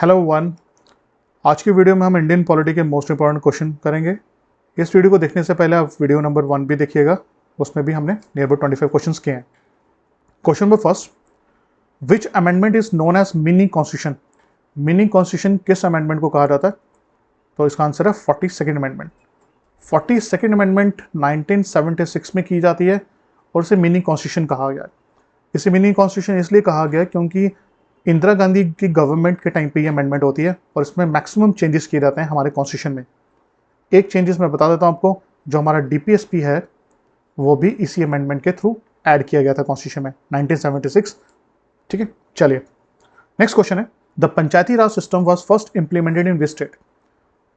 Hello one. आज की video में हम इंडियन पॉलिटी के मोस्ट इंपॉर्टेंट क्वेश्चन करेंगे। इस वीडियो को देखने से पहले आप वीडियो नंबर 1 भी देखिएगा, उसमें भी हमने नियर अबाउट 25 क्वेश्चंस किए हैं। Question number first, which amendment is known as mini constitution. Mini constitution किस अमेंडमेंट को कहा जाता है? तो इसका आंसर है 42nd अमेंडमेंट। 42nd अमेंडमेंट 1976 में की जाती है और इसे मिनी कॉन्स्टिट्यूशन कहा गया है। इसे मिनी कॉन्स्टिट्यूशन इसलिए कहा गया क्योंकि इंदिरा गांधी की गवर्नमेंट के टाइम पे ये अमेंडमेंट होती है और इसमें मैक्सिमम चेंजेस किए जाते हैं हमारे कॉन्स्टिट्यूशन में। एक चेंजेस मैं बता देता हूं आपको, जो हमारा डीपीएसपी है वो भी इसी अमेंडमेंट के थ्रू ऐड किया गया था कॉन्स्टिट्यूशन में 1976। ठीक है, चलिए नेक्स्ट क्वेश्चन है, the Panchayati Raj system was first implemented in which state.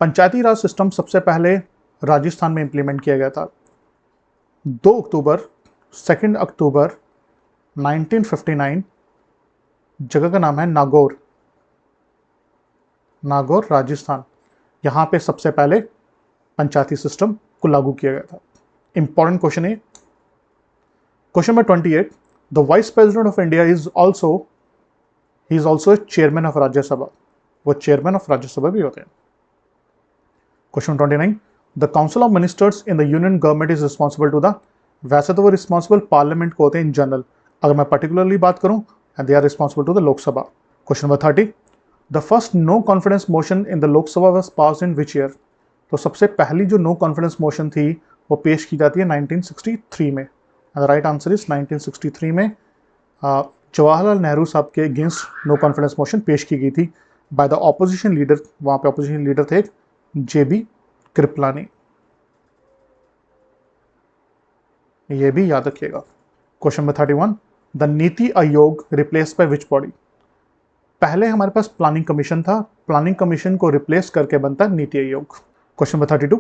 Panchayati Raj system सबसे पहले राजस्थान में इंप्लीमेंट किया गया था 2 अक्टूबर 2 अक्टूबर 1959। जगह का नाम है नागौर, नागौर राजस्थान। यहां पे सबसे पहले पंचायती सिस्टम को लागू किया गया था। इंपॉर्टेंट क्वेश्चन है question number 28, the vice president of India is also chairman of Rajya Sabha. वो चेयरमैन ऑफ राज्यसभा भी होते हैं। Question 29, the council of ministers in the union government is responsible to the. वैसे तो वो रिस्पॉन्सिबल पार्लियामेंट को होते हैं इन जनरल, अगर मैं पर्टिकुलरली बात करूं, and they are responsible to the Lok Sabha. Question number 30. The first no confidence motion in the Lok Sabha was passed in which year? तो सबसे पहली जो नो कॉन्फिडेंस मोशन थी वो पेश की जाती है 1963 में। द राइट आंसर इज 1963 में जवाहरलाल नेहरू साहब के अगेंस्ट नो कॉन्फिडेंस मोशन पेश की गई थी बाय द ऑपोजिशन लीडर। वहां पे ऑपोजिशन लीडर थे JB कृपलानी, ये भी याद रखिएगा। Question number 31, the NITI Aayog replace by which body. पहले हमारे पास प्लानिंग कमीशन था, प्लानिंग कमीशन को रिप्लेस करके बनता है NITI Aayog. Question number 32,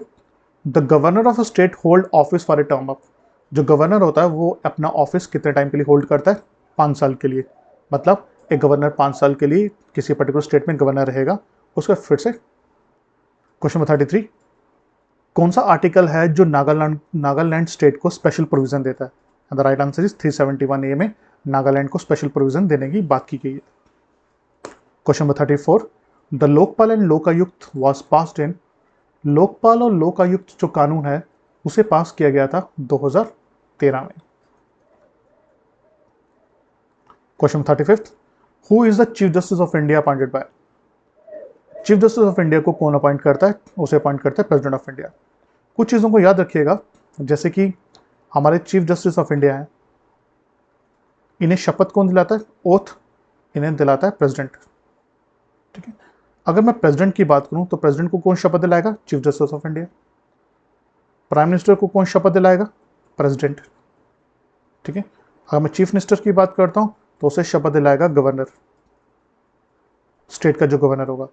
the governor of a state hold office for a term of. जो गवर्नर होता है वो अपना ऑफिस कितने टाइम के लिए होल्ड करता है? 5 साल के लिए। मतलब एक गवर्नर 5 साल के लिए किसी पर्टिकुलर स्टेट में गवर्नर रहेगा, उसका फिर से। क्वेश्चन नंबर 33, कौन सा आर्टिकल है जो नागालैंड स्टेट को स्पेशल प्रोविजन देता है? The right answer is 371A में नागालैंड को स्पेशल प्रोविजन देने की बात की गई है। Question number 34, the Lokpal and Lokayukta was passed इन। लोकपाल और लोकायुक्त जो कानून है उसे पास किया गया था 2013 में। Question number 35, who is the chief justice of India appointed by. Chief justice of India को कौन अपॉइंट करता है? उसे अपॉइंट करता है प्रेसिडेंट ऑफ इंडिया। कुछ चीजों को याद रखिएगा, जैसे कि हमारे चीफ जस्टिस ऑफ इंडिया हैं, इन्हें शपथ कौन दिलाता है? ओथ इन्हें दिलाता है प्रेसिडेंट। ठीक है, अगर मैं प्रेसिडेंट की बात करूं तो प्रेसिडेंट को कौन शपथ दिलाएगा? Chief justice of India. Prime minister को कौन शपथ दिलाएगा? प्रेसिडेंट। ठीक है, अगर मैं चीफ मिनिस्टर की बात करता हूं तो उसे शपथ दिलाएगा गवर्नर, स्टेट का जो गवर्नर होगा।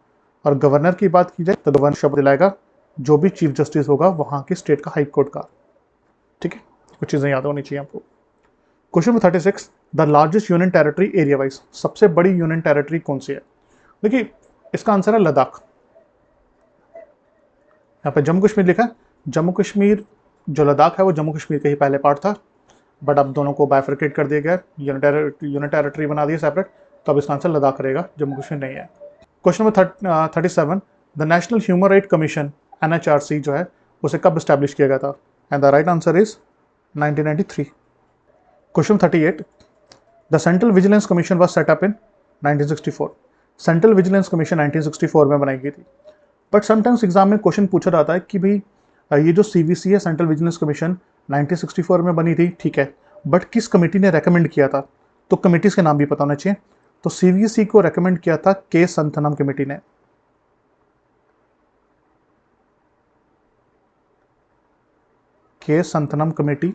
और गवर्नर की बात की जाए तो गवर्नर शपथ दिलाएगा जो भी चीफ जस्टिस होगा वहां के स्टेट का हाई कोर्ट का। ठीक है, कुछ चीजें याद होनी चाहिए आपको। Question number 36, the largest union territory area wise. सबसे बड़ी यूनियन टेरिटरी कौन सी है? देखिए इसका आंसर है लद्दाख। यहाँ पे जम्मू कश्मीर लिखा है, जम्मू कश्मीर जो लद्दाख है वो जम्मू कश्मीर का ही पहले पार्ट था, बट अब दोनों को बाइफरकेट कर दिया गया, यूनियन टेरिटरी बना दिया सेपरेट, तो अब इसका आंसर लद्दाख रहेगा, जम्मू कश्मीर नहीं है। Question number 37, the national human right commission NHRC जो है उसे कब स्टैब्लिश किया गया था? And the right answer is 1993। Question 38, the central vigilance commission was set up in 1964। Central vigilance commission 1964 में बनाई गई थी। बट समटाइम्स एग्जाम में क्वेश्चन पूछा जाता है कि भाई ये जो CVC है, सेंट्रल विजिलेंस कमीशन 1964 में बनी थी, ठीक है, बट किस कमेटी ने रेकमेंड किया था? तो कमेटीज के नाम भी पता होना चाहिए। तो CVC को रेकमेंड किया था K संथनम कमेटी ने। K संथनम कमेटी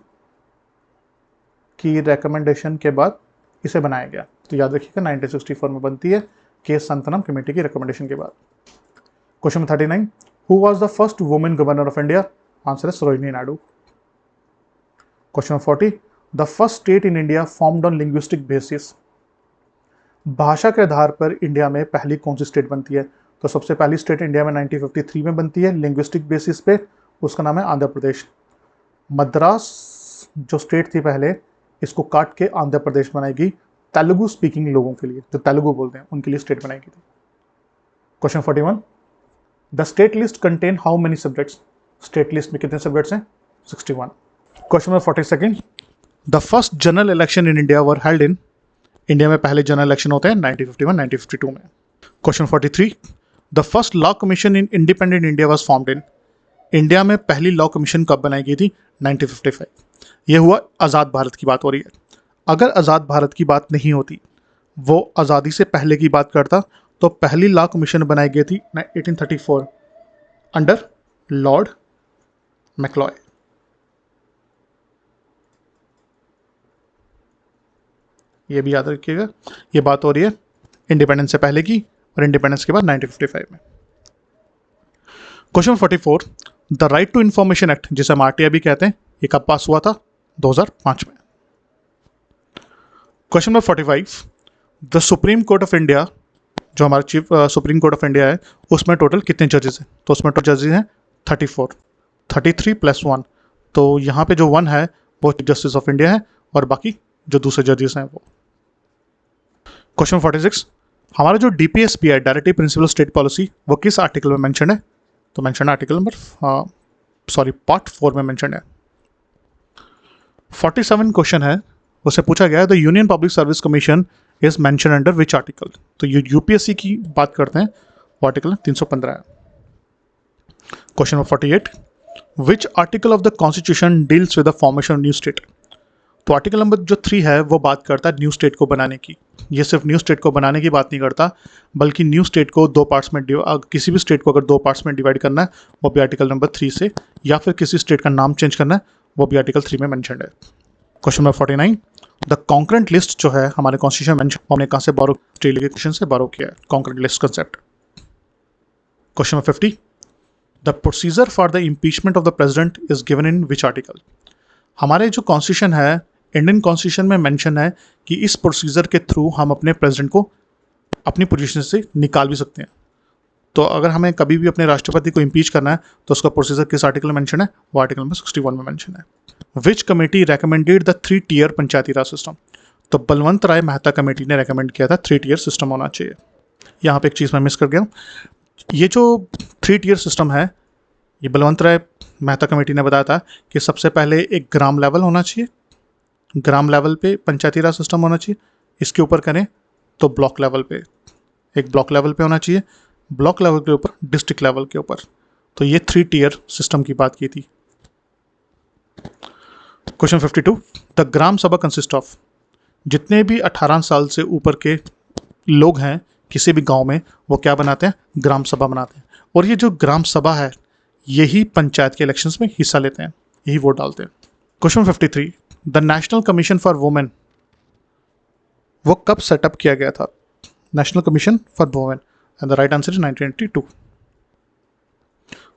की रेकमेंडेशन के बाद इसे बनाया गया। तो याद रखिएगा 1964 में बनती है K संथनम कमेटी की रिकमेंडेशन के बाद। Question 39, who was the first women governor of India? Answer है Sarojini Naidu. Question 40, the first state in India formed on linguistic basis. भाषा के आधार पर इंडिया में पहली कौन सी स्टेट बनती है? तो सबसे पहली स्टेट इंडिया में 1953 में बनती है लिंग्विस्टिक बेसिस पे, उसका नाम है आंध्र प्रदेश। मद्रास जो स्टेट थी पहले, इसको काट के आंध्र प्रदेश बनाएगी तेलुगु स्पीकिंग लोगों के लिए, जो तेलुगु बोलते हैं उनके लिए स्टेट बनाई गई थी। Question 41, the state list contain how many subjects? State list में कितने सब्जेक्ट्स हैं? 61। Question number 42, the first general election in India were held in? India में पहले जनरल इलेक्शन होते हैं 1951 1952 में। Question 43, the first law commission in independent India was formed in? India में पहली लॉ कमीशन कब बनाई गई थी? 1955। यह हुआ आज़ाद भारत की बात हो रही है। अगर आज़ाद भारत की बात नहीं होती, वो आज़ादी से पहले की बात करता, तो पहली लॉ कमीशन बनाई गई थी 1834 अंडर लॉर्ड मैक्लॉय। ये भी याद रखिएगा, ये बात हो रही है इंडिपेंडेंस से पहले की और इंडिपेंडेंस के बाद 1955 में। Question 44, the right to information act, जिसे हम आरटीआई भी कहते हैं, ये कब पास हुआ था? 2005 में। Question number 45, the supreme court of India, जो हमारा chief supreme court of India है, उसमें टोटल कितने जजेस हैं? तो उसमें टोटल जजेस हैं 34, 33 + 1, तो यहाँ पे जो 1 है वो चीफ जस्टिस ऑफ इंडिया है और बाकी जो दूसरे जजेस हैं वो। क्वेश्चन 46, हमारा जो डीपीएसपी है, डायरेक्टिव प्रिंसिपल स्टेट पॉलिसी, वो किस आर्टिकल में मेंशन है? तो मेंशन है आर्टिकल नंबर पार्ट 4 में मेंशन है। 47 क्वेश्चन है, उससे पूछा गया है the union public service commission is mention under which article? तो ये यूपीएससी की बात करते हैं, वो आर्टिकल 315 है। Question number 48, which article of the constitution deals with the formation of new state? तो आर्टिकल नंबर जो 3 है वो बात करता है न्यू स्टेट को बनाने की। ये सिर्फ न्यू स्टेट को बनाने की बात नहीं करता, बल्कि न्यू स्टेट को 2 पार्ट्स में किसी भी स्टेट को अगर 2 पार्ट्स में डिवाइड करना है, वो भी आर्टिकल नंबर 3 से, या फिर किसी स्टेट का नाम चेंज करना है, वो भी आर्टिकल 3 में मेंशन्ड है। Question number 49, the concurrent list जो है हमारे कॉन्स्टिट्यूशन मेंशन, हमने कहाँ से बोरो? ऑस्ट्रेलिया के क्वेश्चन से बोरो किया है concurrent list concept. Question number 50, the procedure for the impeachment of the president is given in which article? हमारे जो कॉन्स्टिट्यूशन है, इंडियन कॉन्स्टिट्यूशन में मेंशन है कि इस प्रोसीजर के थ्रू हम अपने प्रेसिडेंट को अपनी पोजीशन से निकाल भी सकते हैं। तो अगर हमें कभी भी अपने राष्ट्रपति को इम्पीच करना है, तो उसका प्रोसीजर किस आर्टिकल में मेंशन है? वो आर्टिकल नंबर 61 में मेंशन है। Which committee recommended the 3 tier Panchayati Raj system? तो बलवंत राय मेहता कमेटी ने रेकमेंड किया था 3 टियर सिस्टम होना चाहिए। यहाँ पे एक चीज़ मैं मिस कर गया हूँ, ये जो 3 टियर सिस्टम है, ये बलवंत राय मेहता कमेटी ने बताया था कि सबसे पहले एक ग्राम लेवल होना चाहिए, ग्राम लेवल पे पंचायती राज सिस्टम होना चाहिए। इसके ऊपर करें तो ब्लॉक लेवल पे, एक ब्लॉक लेवल पे होना चाहिए, ब्लॉक लेवल के ऊपर डिस्ट्रिक्ट लेवल के ऊपर। तो ये 3 टियर सिस्टम की बात की थी। क्वेश्चन 52, द ग्राम सभा कंसिस्ट ऑफ? जितने भी 18 साल से ऊपर के लोग हैं किसी भी गांव में, वो क्या बनाते हैं? ग्राम सभा बनाते हैं। और ये जो ग्राम सभा है, यही पंचायत के इलेक्शंस में हिस्सा लेते हैं, यही वोट डालते हैं। Question 53, the national commission for women, वो कब सेटअप किया गया था? National commission for women, and the right answer is 1982।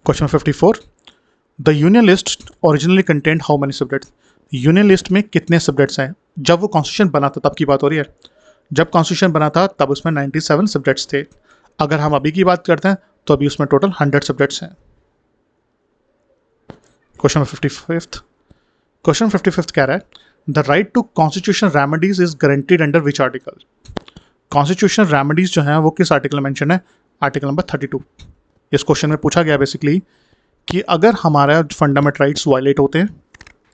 Question 54, the union list originally content how many subjects? Union list में कितने सब्जेक्ट्स हैं? जब वो कॉन्स्टिट्यूशन बना था तब की बात हो रही है। जब कॉन्स्टिट्यूशन बना था तब उसमें 97 सब्जेक्ट्स थे। अगर हम अभी की बात करते हैं तो अभी उसमें टोटल 100 सब्जेक्ट्स हैं। क्वेश्चन 55, क्वेश्चन 55 कह रहा है the right to constitution remedies is guaranteed under which article? Constitution remedies जो हैं वो किस आर्टिकल में मेंशन है? Article number 32। इस क्वेश्चन में पूछा गया बेसिकली कि अगर हमारा फंडामेंटल राइट्स वायलेट होते हैं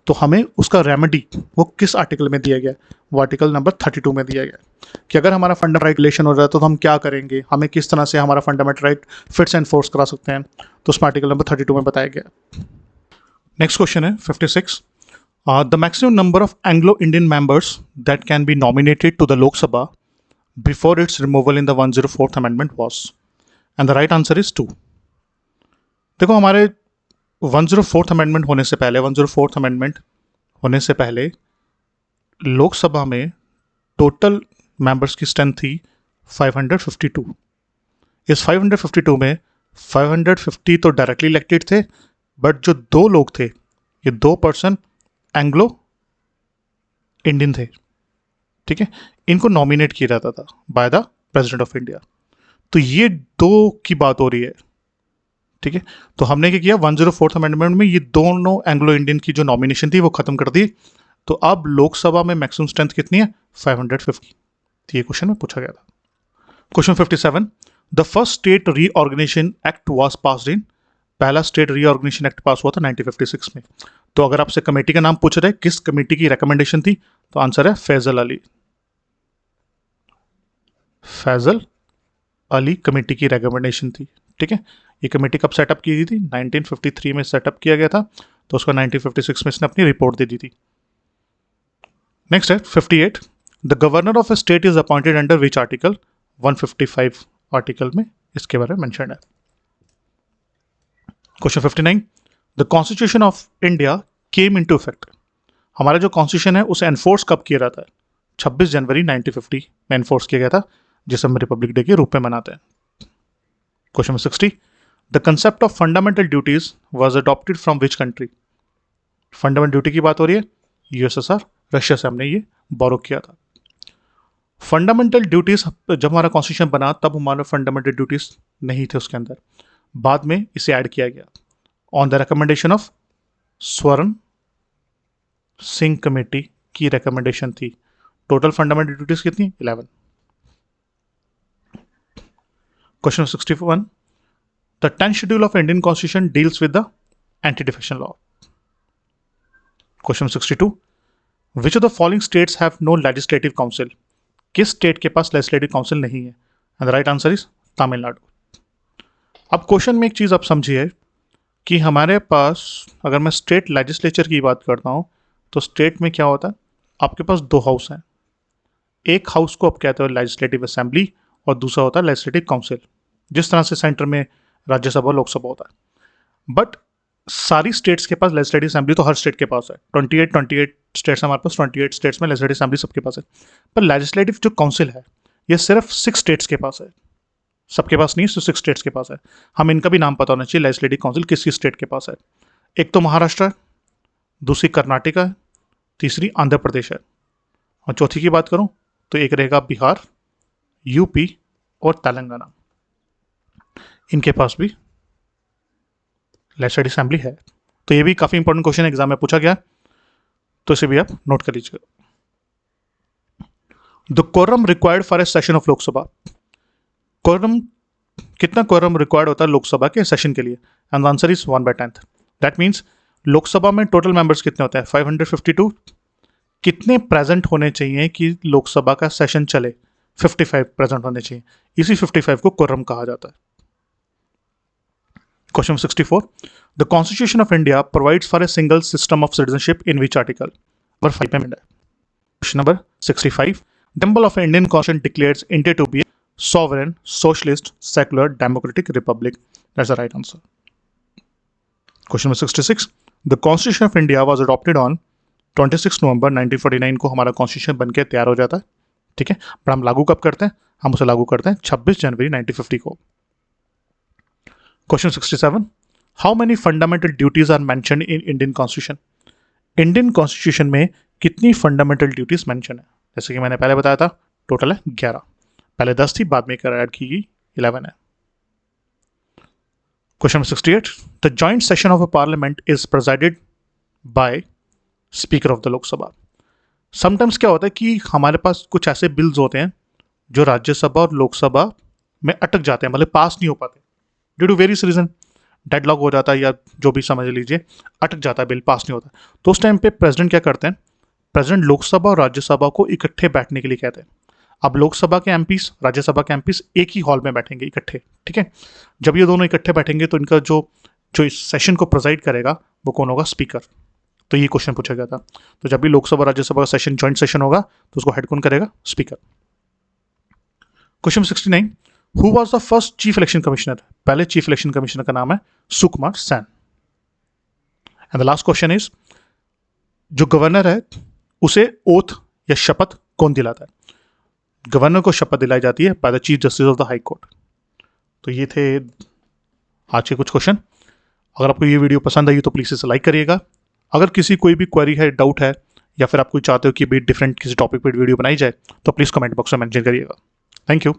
तो हमें उसका रेमेडी वो किस आर्टिकल में दिया गया? वो आर्टिकल नंबर 32 में दिया गया कि अगर हमारा फंडामेंटल राइट विलेशन हो रहा है तो हम क्या करेंगे, हमें किस तरह से हमारा fundamental right fits and force करा सकते हैं, तो उसमें आर्टिकल नंबर 32 में बताया गया। नेक्स्ट क्वेश्चन है 56, the maximum number of Anglo Indian members that can be nominated to the Lok Sabha before its removal in the 104th amendment was, and the right answer is 2। देखो हमारे 104th अमेंडमेंट होने से पहले, 104th amendment होने से पहले लोकसभा में टोटल मेंबर्स की स्ट्रेंथ थी 552। इस 552 में 550 तो डायरेक्टली इलेक्टेड थे, बट जो 2 लोग थे, ये 2 पर्सन एंग्लो इंडियन थे, ठीक है, इनको नॉमिनेट किया जाता था by the president of India. तो ये 2 की बात हो रही है, ठीक है। तो हमने क्या किया, 104th अमेंडमेंट में ये दोनों एंग्लो इंडियन की जो नॉमिनेशन थी वो खत्म कर दी। तो अब लोकसभा में मैक्सिमम स्ट्रेंथ कितनी है? 550। तो ये क्वेश्चन में पूछा गया था। Question 57, the first state reorganisation act was passed in, पहला स्टेट रीऑर्गेनाइजेशन एक्ट पास हुआ था 1956 में। तो अगर आपसे कमेटी का नाम पूछ रहे हैं किस कमेटी की रिकमेंडेशन थी, तो आंसर है फैजल अली। फैजल अली कमेटी की रिकमेंडेशन थी। ठीक है, ये कमेटी कब सेटअप की गई थी? 1953 में सेटअप किया गया था, तो उसको 1956 में इसने अपनी रिपोर्ट दे दी थी। नेक्स्ट है 58, the governor of A state is appointed under which article? 155 article में इसके बारे में मेंशन है। Question 59, the constitution of India came into effect, हमारा जो कॉन्स्टिट्यूशन है उसे एनफोर्स कब किया जाता है? 26 जनवरी 1950 में एनफोर्स किया गया था, जिसे हम रिपब्लिक डे के रूप में मनाते हैं। Question 60, the concept of fundamental duties was adopted from which country? Fundamental duty की बात हो रही है, यूएसएसआर, रशिया से हमने ये बोरो किया था। फंडामेंटल ड्यूटीज जब हमारा कॉन्स्टिट्यूशन बना तब हमारा फंडामेंटल ड्यूटीज नहीं थे उसके अंदर, बाद में इसे ऐड किया गया on the recommendation of Swaran Singh committee की रिकमेंडेशन थी। टोटल फंडामेंटल ड्यूटीज कितनी? 11। Question 61, the 10th schedule of Indian constitution deals with the anti defection law. Question 62, which of the following states have no legislative council? किस state के पास legislative council नहीं है? And the right answer is Tamil Nadu. अब question में एक चीज आप समझिए कि हमारे पास अगर मैं स्टेट लेजिस्लेचर की बात करता हूं तो स्टेट में क्या होता है, आपके पास दो हाउस हैं। एक हाउस को आप कहते हो लेजिस्लेटिव असेंबली और दूसरा होता है लेजिस्लेटिव काउंसिल, जिस तरह से सेंटर में राज्यसभा लोकसभा होता है। बट सारी स्टेट्स के पास लेजिस्लेटिव असेंबली तो हर स्टेट के पास है, 28 स्टेट्स हमारे पास, 28 स्टेट्स में लेजिस्लेटिव असेंबली सबके पास है। पर लेजिस्लेटिव जो काउंसिल है ये सिर्फ 6 स्टेट्स के पास है, सबके पास नहीं, 6 स्टेट्स के पास है। हम इनका भी नाम पता होना चाहिए, लेजिस्लेटिव काउंसिल किस किस स्टेट के पास है। एक तो महाराष्ट्र है, दूसरी कर्नाटक है, तीसरी आंध्र प्रदेश है, और चौथी की बात करूं तो एक रहेगा बिहार, यूपी और तेलंगाना। इनके पास भी लेजिस्लेटिव असेंबली है। तो ये भी काफी इंपॉर्टेंट क्वेश्चन एग्जाम में पूछा गया, तो इसे भी आप नोट कर लीजिएगा। The quorum required for a session of Lok Sabha, quorum कितना कोरम रिक्वायर्ड होता है लोकसभा के सेशन के लिए? And the answer is 1/10। That means Lok Sabha में टोटल मेंबर्स कितने होते हैं? 552। कितने प्रेजेंट होने चाहिए कि लोकसभा का सेशन चले? 55 प्रेजेंट होने चाहिए। इसी 55 को कोरम कहा जाता है। Question 64, the constitution of India provides for a single system of citizenship in which article? Number 5 में है। Question number 65, temple of Indian constitution declares India to be sovereign, socialist, secular, democratic republic? That's the right answer. Question number 66. The Constitution of India was adopted on 26 November 1949 को हमारा constitution बनके तैयार हो जाता है। ठीक है, पर हम लागू कब करते हैं? हम उसे लागू करते हैं 26 जनवरी 1950 को। Question 67. How many fundamental duties are mentioned in Indian Constitution? Indian constitution में कितनी फंडामेंटल ड्यूटीज मेंशन है? जैसे कि मैंने पहले बताया था, टोटल है 11। पहले 10 थी, बाद में ऐड की गई 11 है। Question 68, the joint session of a parliament is presided by speaker of the Lok Sabha. Sometimes क्या होता है कि हमारे पास कुछ ऐसे बिल्स होते हैं जो राज्यसभा और लोकसभा में अटक जाते हैं, मतलब पास नहीं हो पाते due to various reason, deadlock हो जाता है या जो भी समझ लीजिए, अटक जाता है, बिल पास नहीं होता। तो उस टाइम पे प्रेसिडेंट क्या करते हैं? प्रेसिडेंट लोकसभा और राज्यसभा को इकट्ठे बैठने के लिए कहते हैं। अब लोकसभा के एमपीस, राज्यसभा के एमपीस एक ही हॉल में बैठेंगे इकट्ठे। ठीक है, जब ये दोनों इकट्ठे बैठेंगे तो इनका जो इस सेशन को प्रेसाइड करेगा वो कौन होगा? स्पीकर। तो ये क्वेश्चन पूछा गया था। तो जब भी लोकसभा राज्यसभा का सेशन जॉइंट सेशन होगा तो उसको हेड कौन करेगा? Speaker. Question 69, who was the first chief election commissioner? पहले चीफ इलेक्शन कमिश्नर का नाम है Sukumar Sen. And the last question is, जो गवर्नर है उसे ओथ या शपथ कौन दिलाता है? गवर्नर को शपथ दिलाई जाती है by the chief justice of the high court. तो ये थे आज के कुछ क्वेश्चन। अगर आपको ये वीडियो पसंद आई तो प्लीज़ इसे लाइक करिएगा। अगर किसी कोई भी क्वेरी है, डाउट है, या फिर आप कोई चाहते हो कि भी डिफरेंट किसी टॉपिक पर वीडियो बनाई जाए तो प्लीज़ कमेंट बॉक्स में मेंशन करिएगा। Thank you.